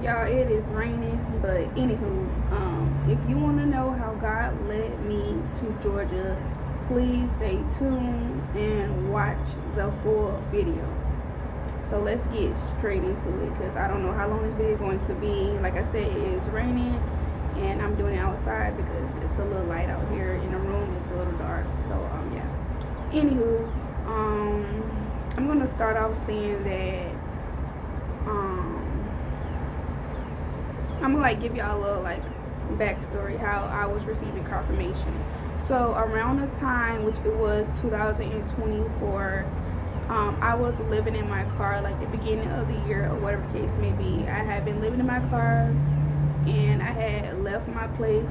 Y'all, it is raining, but anywho, if you want to know how God led me to Georgia, please stay tuned and watch the full video. So let's get straight into it, because I don't know how long this video is going to be. Like I said, it is raining, and I'm doing it outside because it's a little light out here. In the room, it's a little dark. So yeah. Anywho, I'm gonna start off saying that I'm gonna give y'all a little backstory how I was receiving confirmation. So around the time, which it was 2024, I was living in my car the beginning of the year or whatever the case may be. I had been living in my car, and I had left my place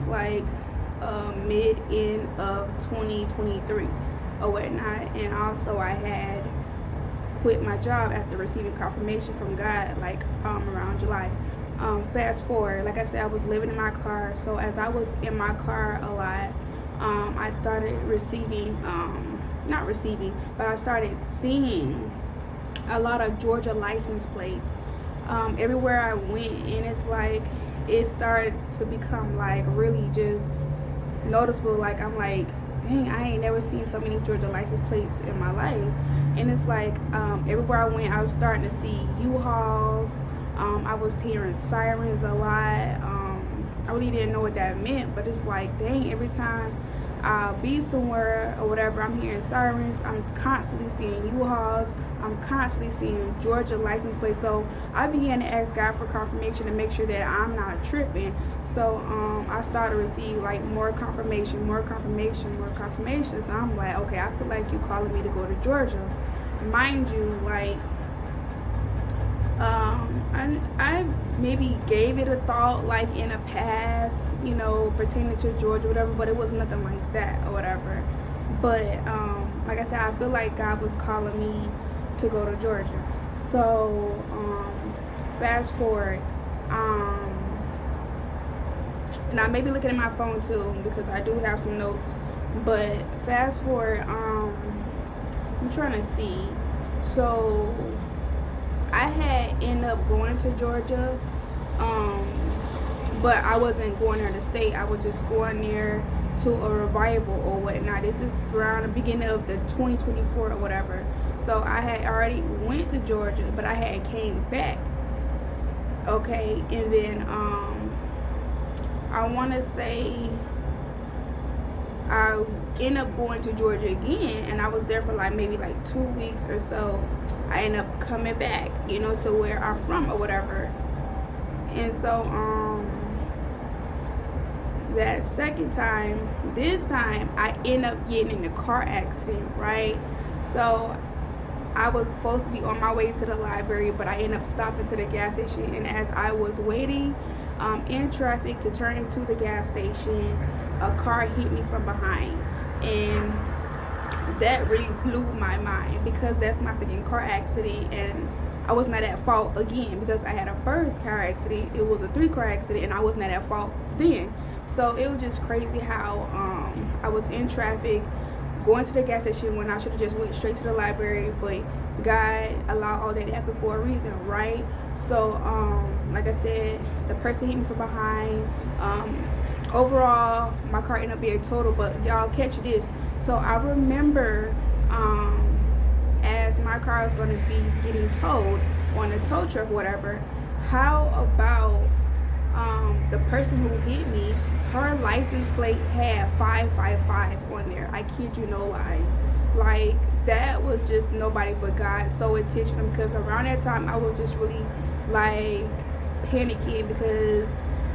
mid-end of 2023 or whatnot, and also I had quit my job after receiving confirmation from God around July. Fast forward, like I said, I was living in my car. So as I was in my car a lot, I started I started seeing a lot of Georgia license plates everywhere I went, and it started to become really just noticeable. I'm dang, I ain't never seen so many Georgia license plates in my life. And it's everywhere I went, I was starting to see U-Hauls. I was hearing sirens a lot. I really didn't know what that meant, but it's dang, every time I'll be somewhere or whatever, I'm hearing sirens. I'm constantly seeing U-Hauls. I'm constantly seeing Georgia license plates. So I began to ask God for confirmation to make sure that I'm not tripping. So I started to receive more confirmation. So I'm okay, I feel like you calling me to go to Georgia. Mind you, I maybe gave it a thought in the past, pertaining to Georgia, whatever, but it was nothing like that or whatever. But like I said, I feel like God was calling me to go to Georgia. So fast forward, and I may be looking at my phone too because I do have some notes. But fast forward, I'm trying to see. So I had ended up going to Georgia, but I wasn't going there to stay. I was just going there to a revival or whatnot. This is around the beginning of the 2024 or whatever. So I had already went to Georgia, but I had came back. Okay, and then I want to say I ended up going to Georgia again, and I was there for maybe 2 weeks or so. I ended up coming back, to where I'm from or whatever. And so that second time, this time I ended up getting in a car accident, right? So I was supposed to be on my way to the library, but I ended up stopping to the gas station, and as I was waiting in traffic to turn into the gas station, a car hit me from behind, and that really blew my mind because that's my second car accident, and I was not at fault again because I had a first car accident. It was a 3-car accident, and I was not at fault then. So it was just crazy how I was in traffic going to the gas station when I should have just went straight to the library, but God allowed all that to happen for a reason, right? So like I said, the person hit me from behind. Overall, my car ended up being total, but y'all catch this. So I remember as my car is going to be getting towed on a tow truck, whatever, how about the person who hit me, her license plate had 555 on there. I kid you no lie. That was just nobody but God so intentional, because around that time I was just really panicking because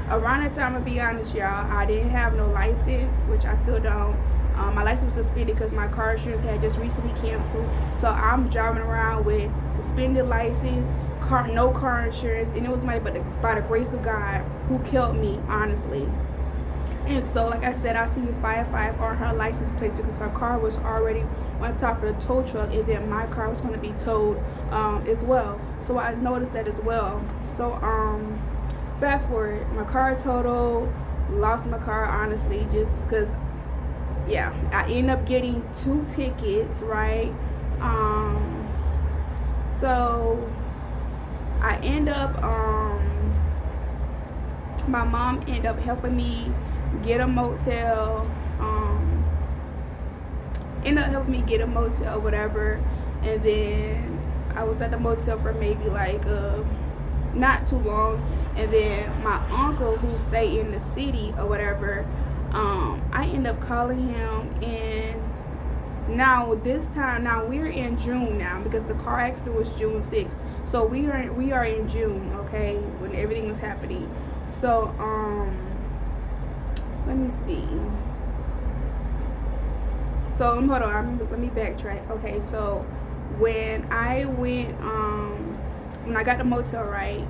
around that time, I'm gonna be honest, y'all, I didn't have no license, which I still don't. My license was suspended because my car insurance had just recently canceled. So I'm driving around with suspended license, no car insurance, and it was by the grace of God who killed me, honestly. And so, like I said, I see 55 on her license plate because her car was already on top of the tow truck, and then my car was going to be towed as well. So I noticed that as well. So fast forward, my car totaled, lost my car, honestly, just because, yeah, I ended up getting 2 tickets, right? So I end up my mom ended up helping me get a motel. Ended up helping me get a motel or whatever, and then I was at the motel for maybe like not too long, and then my uncle who stayed in the city or whatever, I ended up calling him, and now this time, now we're in June now because the car accident was June 6th, so we are in June, okay, when everything was happening. So let me see. So hold on, let me backtrack. Okay, so when I went, when I got the motel, right,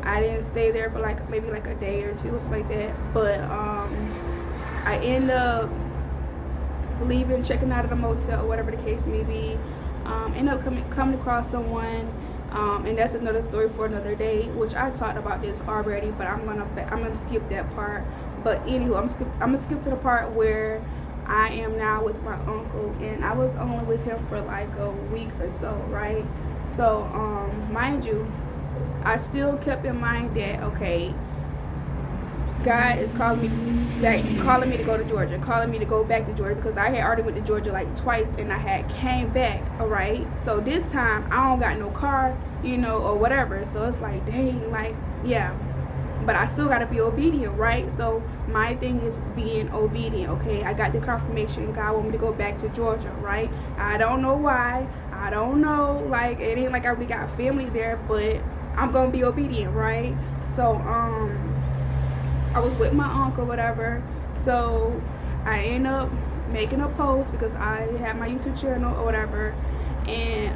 I didn't stay there for like maybe like a day or two or something like that. But I ended up leaving, checking out of the motel or whatever the case may be. End up coming across someone, and that's another story for another day, which I talked about this already, but I'm gonna skip that part. But anywho, I'm gonna skip to the part where I am now with my uncle, and I was only with him for like a week or so, right? So mind you, I still kept in mind that, okay, God is calling me back, calling me to go to Georgia, calling me to go back to Georgia, because I had already went to Georgia like twice and I had came back, all right? So this time I don't got no car, you know, or whatever. So it's like, dang, like, yeah, but I still got to be obedient, right? So my thing is being obedient, okay? I got the confirmation God want me to go back to Georgia, right? I don't know why. I don't know. Like, it ain't like I really got family there, but I'm going to be obedient, right? So, I was with my uncle, whatever. So I ended up making a post because I had my YouTube channel or whatever. And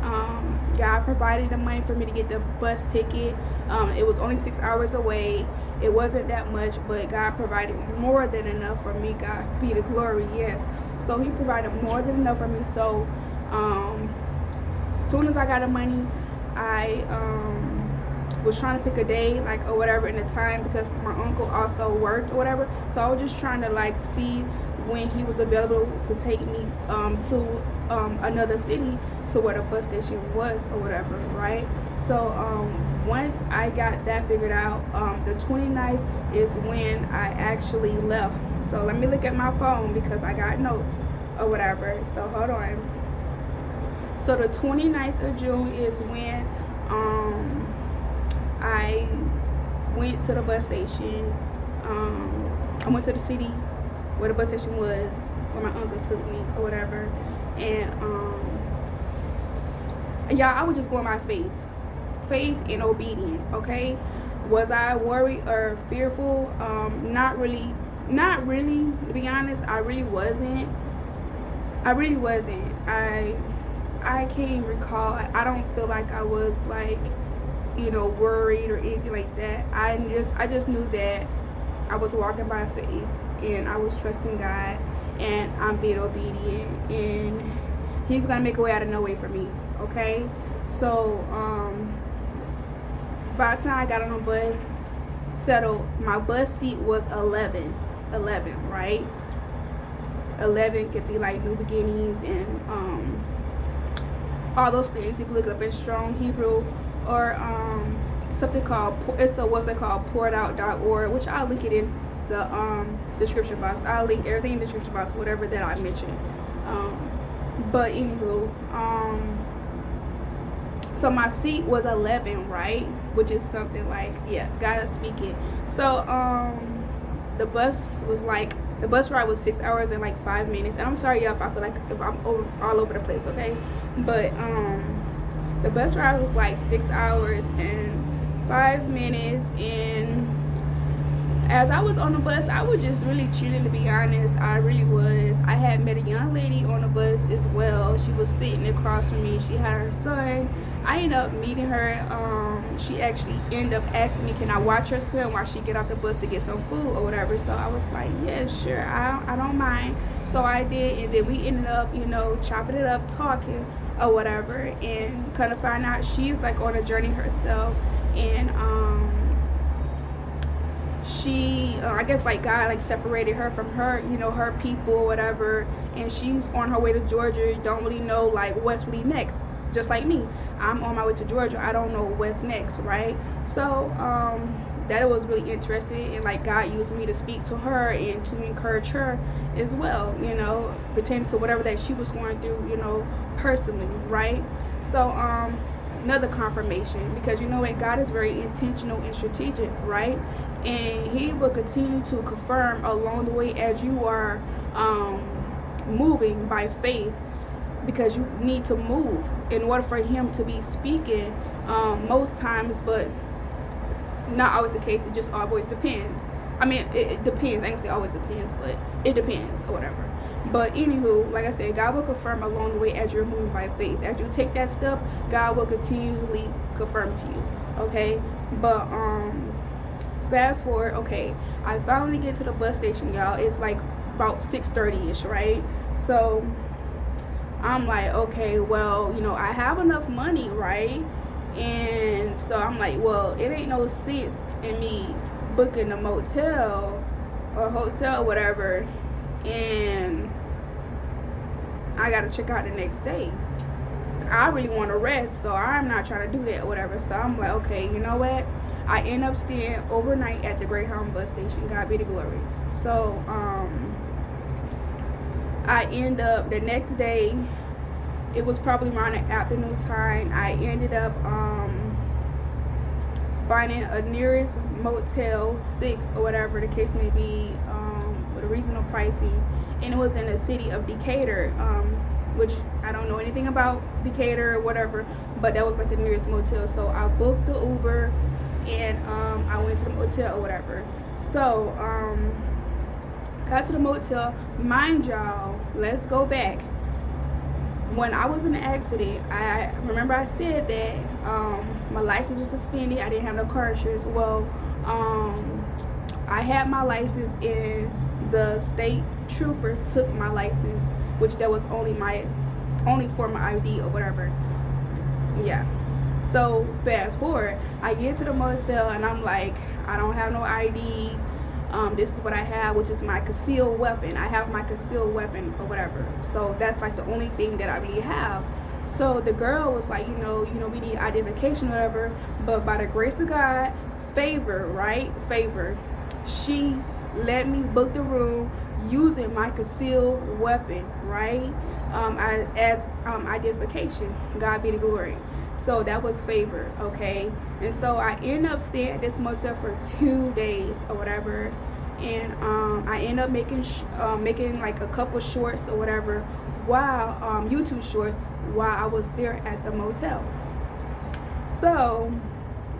God provided the money for me to get the bus ticket. It was only 6 hours away. It wasn't that much, but God provided more than enough for me. God be the glory, yes. So he provided more than enough for me. So as soon as I got the money, I was trying to pick a day, like, or whatever, in the time, because my uncle also worked or whatever. So I was just trying to like see when he was available to take me to another city, to where the bus station was or whatever, right? So once I got that figured out, the 29th is when I actually left. So let me look at my phone because I got notes or whatever. So hold on. So the 29th of June is when I went to the bus station. I went to the city where the bus station was, where my uncle took me or whatever. And yeah, I was just going by faith and obedience, okay? Was I worried or fearful? Not really, to be honest. I really wasn't. I can't recall. I don't feel like I was like, you know, worried or anything like that. I just knew that I was walking by faith and I was trusting God and I'm being obedient, and he's gonna make a way out of no way for me, okay? So by the time I got on the bus, settled, my bus seat was 11, right? 11 could be like new beginnings and all those things. You can look it up in Strong Hebrew, or something called, it's a website called pouredout.org, which I'll link it in the description box. I'll link everything in the description box, whatever that I mentioned. But anywho, so my seat was 11, right? Which is something like, yeah, God is speaking. So the bus ride was 6 hours and like 5 minutes. And I'm sorry, y'all, if I feel like if I'm all over the place, okay? But the bus ride was like 6 hours and 5 minutes, and as I was on the bus, I was just really chilling, to be honest. I really was. I had met a young lady on the bus as well. She was sitting across from me. She had her son. I ended up meeting her. She actually ended up asking me, can I watch her son while she get off the bus to get some food or whatever. So I was like, yeah, sure, I don't mind. So I did, and then we ended up, you know, chopping it up, talking or whatever, and kind of find out she's like on a journey herself, and she I guess like God like separated her from her, you know, her people or whatever, and she's on her way to Georgia. Don't really know like what's really next, just like me. I'm on my way to Georgia. I don't know what's next, right? So that it was really interesting, and like God used me to speak to her and to encourage her as well, you know, pertaining to whatever that she was going through, you know, personally, right? So another confirmation, because you know what, God is very intentional and strategic, right? And he will continue to confirm along the way as you are moving by faith, because you need to move in order for him to be speaking most times, but not always the case. It just always depends. I mean, it depends. I ain't gonna say always depends, but it depends or whatever. But anywho, like I said, God will confirm along the way as you're moving by faith. As you take that step, God will continually confirm to you. Okay? But fast forward, okay, I finally get to the bus station, y'all. It's like about 6:30ish, right? So I'm like, okay, well, you know, I have enough money, right? And so I'm like, well, it ain't no sense in me booking a motel or hotel, whatever, and I gotta check out the next day. I really want to rest, so I'm not trying to do that or whatever. So I'm like, okay, you know what? I end up staying overnight at the Greyhound bus station. God be the glory. So I end up the next day, it was probably around the afternoon time, I ended up finding a nearest Motel 6 or whatever the case may be, with a reasonable pricing, and it was in the city of Decatur, which I don't know anything about Decatur or whatever, but that was like the nearest motel. So I booked the Uber and I went to the motel or whatever. So got to the motel. Mind y'all, let's go back. When I was in the accident, I remember I said that my license was suspended. I didn't have no car insurance. Well, I had my license, and the state trooper took my license, which that was only for my ID or whatever. Yeah. So fast forward, I get to the motel and I'm like, I don't have no ID. This is what I have, which is my concealed weapon. I have my concealed weapon or whatever. So that's like the only thing that I really have. So the girl was like, you know, we need identification or whatever. But by the grace of God, favor, right? Favor. She let me book the room using my concealed weapon, right? As identification. God be the glory. So that was favor, okay? And so I ended up staying at this motel for 2 days or whatever. And I ended up making like a couple shorts or whatever, while YouTube shorts, while I was there at the motel. So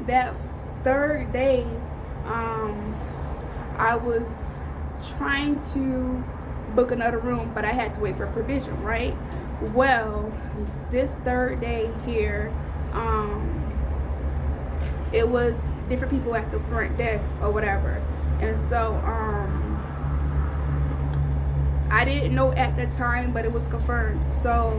that third day, I was trying to book another room, but I had to wait for provision, right? Well, this third day here, it was different people at the front desk or whatever. And so I didn't know at the time, but it was confirmed. So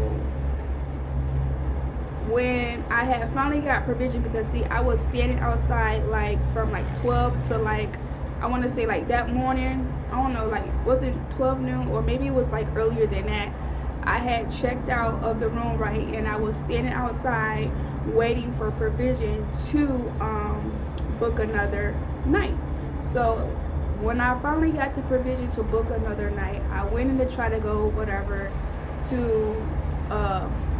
when I had finally got provision, because see, I was standing outside like from like 12 to like, I want to say like that morning, I don't know, like was it 12 noon or maybe it was like earlier than that. I had checked out of the room, right, and I was standing outside waiting for provision to book another night. So when I finally got the provision to book another night, I went in to try to go whatever to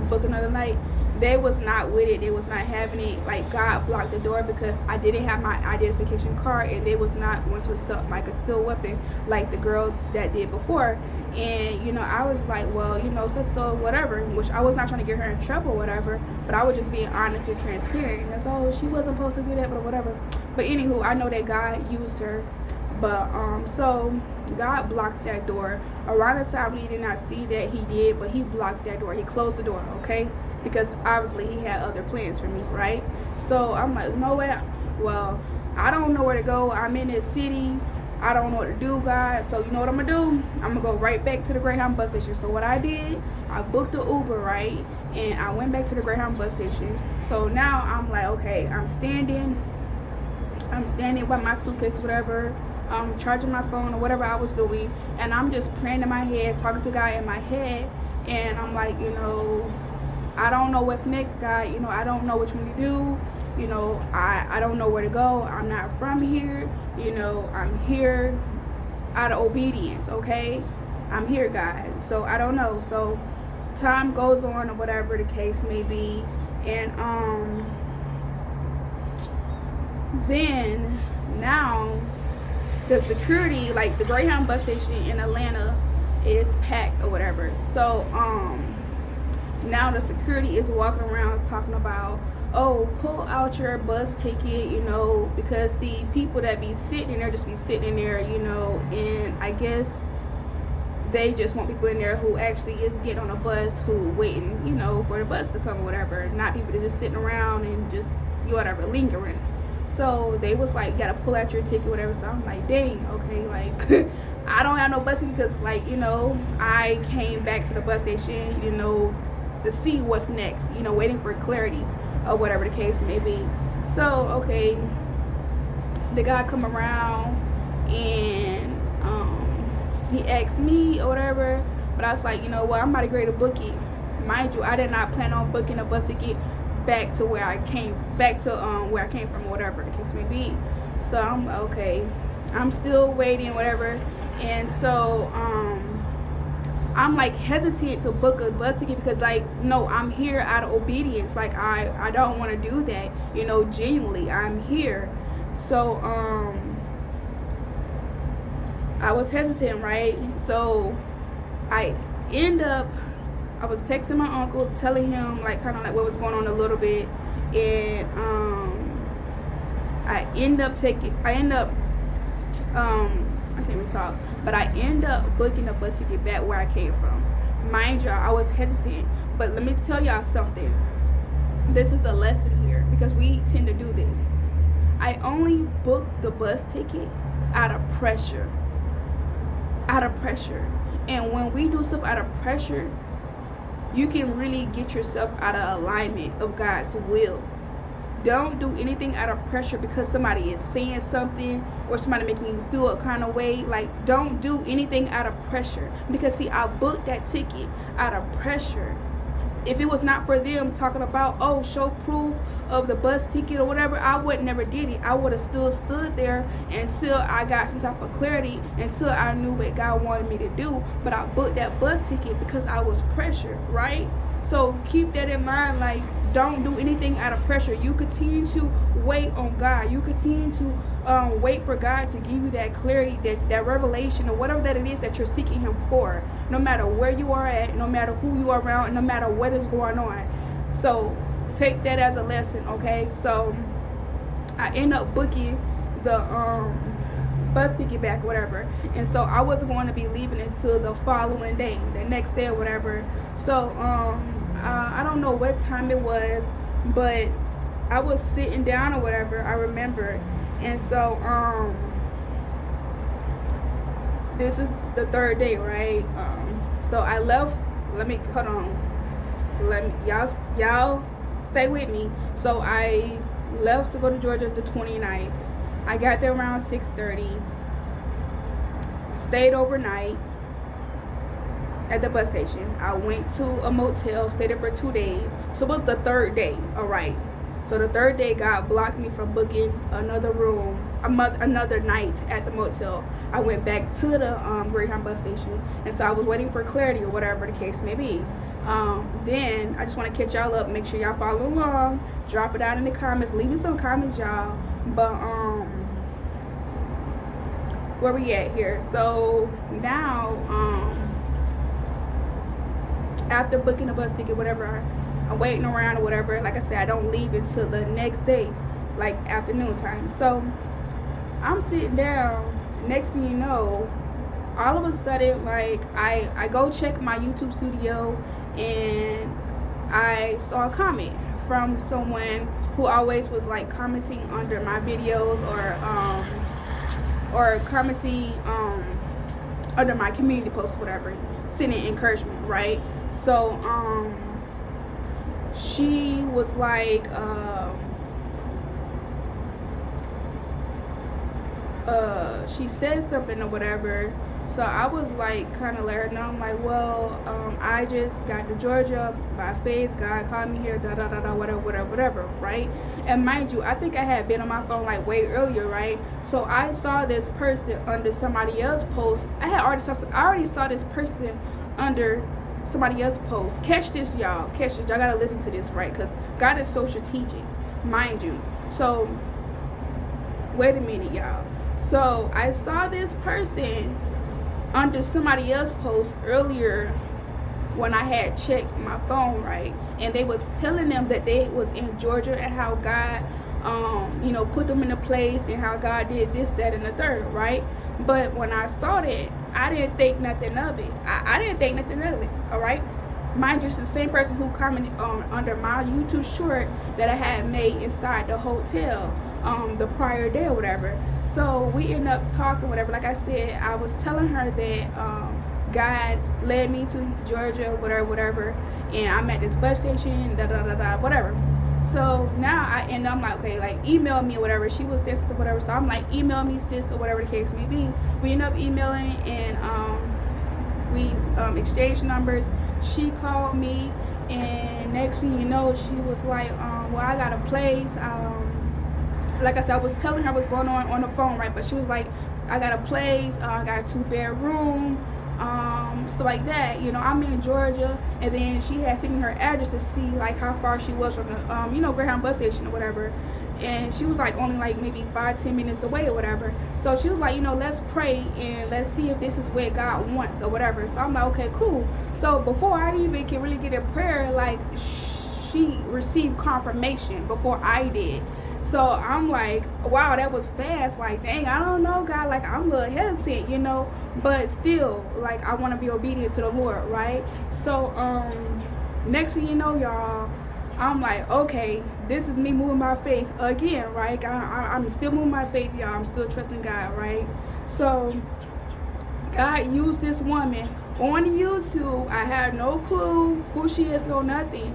book another night. They was not with it. They was not having it. Like, God blocked the door because I didn't have my identification card, and they was not going to accept my concealed weapon like the girl that did before. And, you know, I was like, well, you know, so whatever, which I was not trying to get her in trouble or whatever, but I was just being honest and transparent. And that's, oh, she wasn't supposed to do that, but whatever. But anywho, I know that God used her. But so God blocked that door. Around the time we did not see that he did, but he blocked that door. He closed the door, okay? Because obviously he had other plans for me, right? So I'm like, you know what? Well, I don't know where to go. I'm in this city. I don't know what to do, God. So you know what I'm gonna do? I'm gonna go right back to the Greyhound bus station. So what I did, I booked the Uber, right? And I went back to the Greyhound bus station. So now I'm like, okay, I'm standing by my suitcase, whatever. I'm charging my phone or whatever I was doing, and I'm just praying in my head, talking to God in my head, and I'm like, you know, I don't know what's next, God. You know, I don't know what you want to do. you know, I don't know where to go. I'm not from here. You know, I'm here out of obedience, okay? I'm here, God. So I don't know. So time goes on or whatever the case may be. And then now the security, like the Greyhound bus station in Atlanta is packed or whatever. So now the security is walking around talking about, oh, pull out your bus ticket, you know, because see, people that be sitting in there just be sitting in there, you know, and I guess they just want people in there who actually is getting on a bus, who waiting, you know, for the bus to come or whatever, not people that just sitting around and just whatever lingering. So they was like, gotta pull out your ticket, whatever. So I'm like, dang, okay, like I don't have no bus ticket because, like, you know, I came back to the bus station, you know, to see what's next, you know, waiting for clarity or whatever the case may be. So okay, the guy come around and he asked me or whatever, but I was like, you know what, I'm about to grade a book it. Mind you, I did not plan on booking a bus ticket back to where I came where I came from or whatever the case may be. So I'm okay, I'm still waiting whatever. And so I'm like hesitant to book a bus ticket because, like, no, I'm here out of obedience. Like I don't want to do that, you know, genuinely I'm here. So I was hesitant, right? So I was texting my uncle, telling him like kind of like what was going on a little bit, and I can't even talk, but I end up booking a bus to get back where I came from. Mind y'all, I was hesitant, but let me tell y'all something. This is a lesson here because we tend to do this. I only booked the bus ticket out of pressure. And when we do stuff out of pressure, you can really get yourself out of alignment of God's will. Don't do anything out of pressure because somebody is saying something or somebody making you feel a kind of way. Like, don't do anything out of pressure. Because see, I booked that ticket out of pressure. If it was not for them talking about, oh, show proof of the bus ticket or whatever, I would never did it. I would have still stood there until I got some type of clarity, until I knew what God wanted me to do. But I booked that bus ticket because I was pressured, right? So keep that in mind. Like, don't do anything out of pressure. You continue to wait on God. You continue to wait for God to give you that clarity, that revelation, or whatever that it is that you're seeking Him for. No matter where you are at, no matter who you are around, no matter what is going on. So take that as a lesson, okay? So I end up booking the bus ticket back, whatever. And so I wasn't going to be leaving until the following day, the next day or whatever. So I don't know what time it was, but I was sitting down or whatever, I remember. And so this is the third day, right? So I left. Y'all stay with me. So I left to go to Georgia the 29th. I got there around 6:30. Stayed overnight at the bus station. I went to a motel, stayed there for 2 days. So it was the third day, all right. So the third day, God blocked me from booking another room, another night at the motel. I went back to the Greyhound bus station, and so I was waiting for clarity or whatever the case may be. Then I just want to catch y'all up. Make sure y'all follow along. Drop it out in the comments. Leave me some comments, y'all. But where we at here? So now, after booking a bus ticket, whatever, I'm waiting around or whatever. Like I said, I don't leave until the next day, like afternoon time. So I'm sitting down. Next thing you know, all of a sudden, like I go check my YouTube studio, and I saw a comment from someone who always was like commenting under my videos or commenting under my community posts, whatever, sending encouragement, right? So she was like she said something or whatever, So I was like, kind of let her know. I'm like, well, I just got to Georgia by faith. God called me here, da da da da, whatever, right? And mind you, I think I had been on my phone like way earlier, right? So I saw this person under somebody else's post. I already saw this person under somebody else's post. Catch this, y'all. Catch this. Y'all gotta listen to this, right? Because God is so strategic, mind you. So wait a minute, y'all. So I saw this person under somebody else's post earlier when I had checked my phone, right? And they was telling them that they was in Georgia and how God put them in a place and how God did this, that, and the third, right? But when I saw that, I didn't think nothing of it. I didn't think nothing of it, all right? Mind you, it's the same person who commented under my YouTube short that I had made inside the hotel the prior day or whatever. So we ended up talking, whatever. Like I said, I was telling her that God led me to Georgia, whatever, and I'm at this bus station, da da da da, whatever. So now I'm like, okay, like email me or whatever. She was sensitive, whatever. So I'm like, email me, sis, or whatever the case may be. We end up emailing and we exchanged numbers. She called me, and next thing you know, she was like, well, I got a place. Like I said, I was telling her what's going on the phone, right? But she was like, I got a place, I got a 2-bedroom, stuff like that. I'm in Georgia, and then she had sent me her address to see like how far she was from the Greyhound bus station or whatever. And she was like only like maybe 5-10 minutes away or whatever. So she was like, let's pray and let's see if this is what God wants or whatever. So I'm like, okay, cool. So before I even can really get a prayer, like she received confirmation before I did. So I'm like, wow, that was fast. Like, dang, I don't know, God. Like, I'm a little hesitant, but still, like, I want to be obedient to the Lord, right? So, next thing you know, y'all, I'm like, okay, this is me moving my faith again, right? I'm still moving my faith, y'all. I'm still trusting God, right? So, God used this woman on YouTube. I had no clue who she is, no nothing.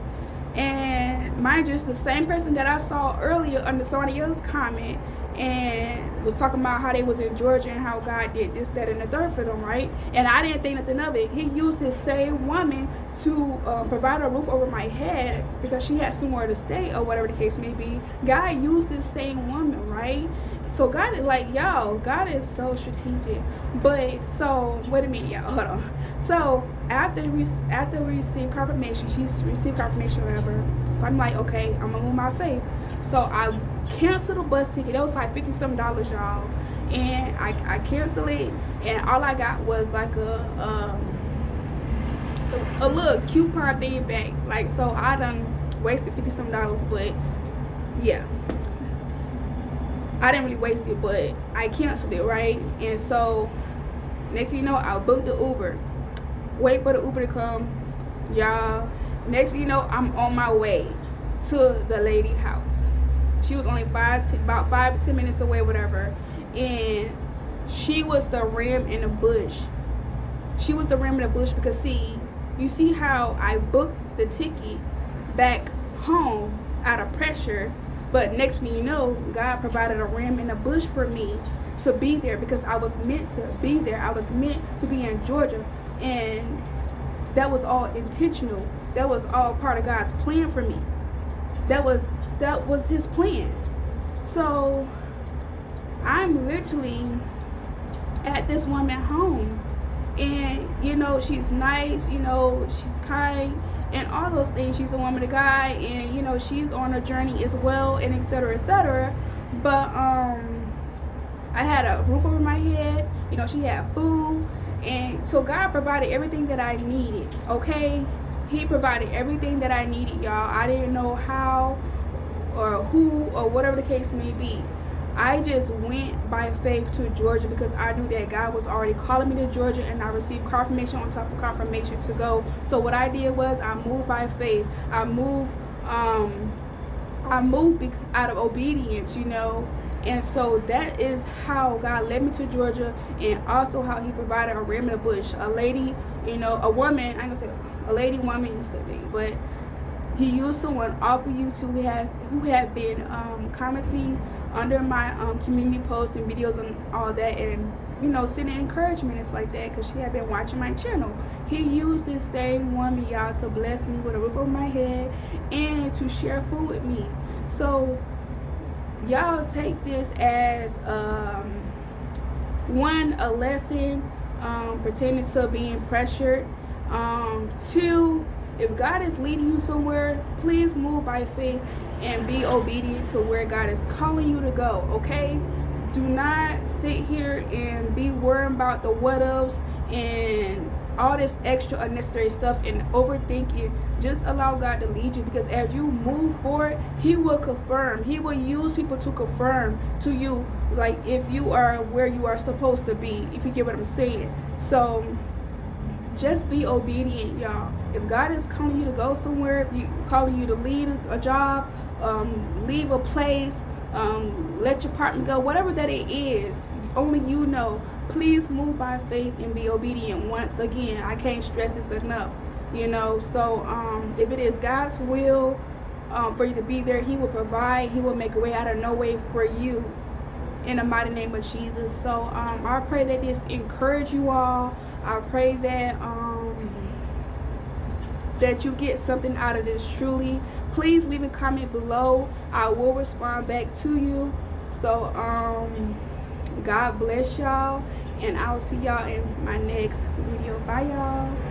And mind you, it's the same person that I saw earlier under somebody else's comment and was talking about how they was in Georgia and how God did this, that, and the third for them, right? And I didn't think nothing of it. He used this same woman to provide a roof over my head because she had somewhere to stay or whatever the case may be. God used this same woman, right? So God is like, y'all, God is so strategic. But so wait a minute, y'all, hold on. So after we received confirmation, she's received confirmation or whatever. So I'm like, okay, I'm gonna move my faith. So I canceled the bus ticket. That was like $50-some, y'all. And I canceled it, and all I got was like a little coupon thing back. Like, so I done wasted $50-some, but yeah. I didn't really waste it, but I canceled it, right? And so next thing you know, I booked the Uber. Wait for the Uber to come, y'all. Next thing you know, I'm on my way to the lady's house. She was only about 5 to 10 minutes away, whatever. And she was the ram in the bush. She was the ram in the bush because, see, you see how I booked the ticket back home out of pressure. But next thing you know, God provided a ram in the bush for me to be there because I was meant to be there. I was meant to be in Georgia. And that was all intentional. That was all part of God's plan for me. That was his plan. So I'm literally at this woman's home. And, she's nice, she's kind. And all those things. She's a woman of God, and she's on a journey as well, and etc., etc. But I had a roof over my head. She had food, and so God provided everything that I needed. Okay, He provided everything that I needed, y'all. I didn't know how or who or whatever the case may be. I just went by faith to Georgia because I knew that God was already calling me to Georgia, and I received confirmation on top of confirmation to go. So what I did was I moved by faith. I moved out of obedience, and so that is how God led me to Georgia, and also how He provided a ram in the bush, a lady, a woman. I ain't gonna say a lady, woman, but He used someone off of YouTube who had been commenting under my community posts and videos and all that, and sending encouragement and like that, because she had been watching my channel. He used this same woman, y'all, to bless me with a roof over my head and to share food with me. So y'all take this as one, a lesson pertaining to being pressured. Two, if God is leading you somewhere, please move by faith and be obedient to where God is calling you to go, okay? Do not sit here and be worried about the what ifs and all this extra unnecessary stuff and overthink it. Just allow God to lead you, because as you move forward, He will confirm. He will use people to confirm to you, like, if you are where you are supposed to be, if you get what I'm saying. So just be obedient, y'all. If God is calling you to go somewhere, if He calling you to leave a job, leave a place, let your partner go, whatever that it is, only you know. Please move by faith and be obedient. Once again, I can't stress this enough. So if it is God's will for you to be there, He will provide. He will make a way out of no way for you, in the mighty name of Jesus. So I pray that this encourage you all. I pray that that you get something out of this truly. Please leave a comment below. I will respond back to you. So God bless y'all, and I'll see y'all in my next video. Bye, y'all.